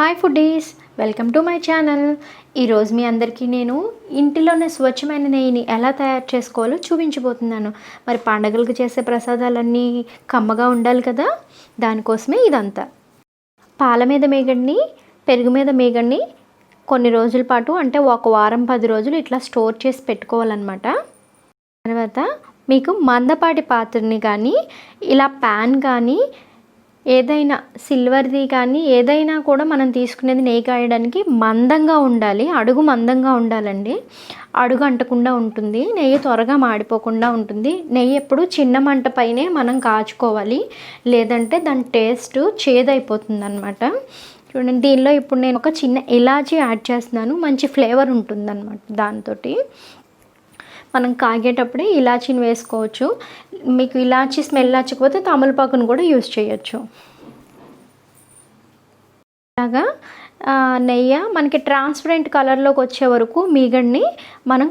Hi foodies, welcome to my channel. ఈరోజు మీ అందరికీ నేను ఇంటిలోనే స్వచ్ఛమైన నెయ్యిని ఎలా తయారు చేసుకోవాలో చూపించబోతున్నాను. మరి పండగలకు చేసే ప్రసాదాలన్నీ కమ్మగా ఉండాలి కదా, దానికోసమే ఇదంతా. పాల మీద మేగడ్ని, పెరుగు మీద మేగడ్ని కొన్ని రోజుల పాటు, అంటే ఒక వారం 10 రోజులు ఇట్లా స్టోర్ చేసి పెట్టుకోవాలన్నమాట. తర్వాత మీకు మందపాటి పాత్రని కానీ, ఇలా ప్యాన్ కానీ, ఏదైనా సిల్వర్ది కానీ ఏదైనా కూడా మనం తీసుకునేది నెయ్యి కాయడానికి మందంగా ఉండాలి. అడుగు మందంగా ఉండాలండి. అడుగు అంటకుండా ఉంటుంది, నెయ్యి త్వరగా మాడిపోకుండా ఉంటుంది. నెయ్యి ఎప్పుడు చిన్న మంట పైనే మనం కాచుకోవాలి, లేదంటే దాని టేస్ట్ చేదైపోతుంది అన్నమాట. చూడండి, దీనిలో ఇప్పుడు నేను ఒక చిన్న ఇలాచీ యాడ్ చేస్తున్నాను. మంచి ఫ్లేవర్ ఉంటుందన్నమాట. దాంతో మనం కాగేటప్పుడే ఇలాచీని వేసుకోవచ్చు. మీకు ఇలాచీ స్మెల్ నచ్చకపోతే తమలపాకును కూడా యూజ్ చేయొచ్చు. అలాగా నెయ్యి మనకి ట్రాన్స్పరెంట్ కలర్లోకి వచ్చే వరకు మీగడ్ని మనం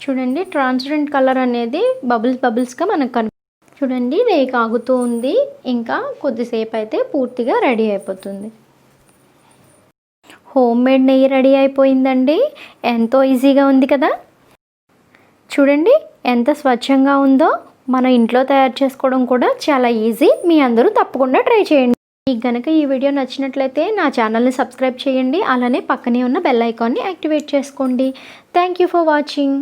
చూడండి, ట్రాన్స్పరెంట్ కలర్ అనేది బబుల్స్గా మనకు చూడండి, నెయ్యి కాగుతూ ఉంది. ఇంకా కొద్దిసేపు అయితే పూర్తిగా రెడీ అయిపోతుంది. హోమ్ మేడ్ నెయ్యి రెడీ అయిపోయిందండి. ఎంతో ఈజీగా ఉంది కదా. చూడండి ఎంత స్వచ్ఛంగా ఉందో. మన ఇంట్లో తయారు చేసుకోవడం కూడా చాలా ఈజీ. మీ అందరూ తప్పకుండా ట్రై చేయండి. మీకు కనుక ఈ వీడియో నచ్చినట్లయితే నా ఛానల్ని సబ్స్క్రైబ్ చేయండి. అలానే పక్కనే ఉన్న బెల్ ఐకాన్ని యాక్టివేట్ చేసుకోండి. Thank you for watching.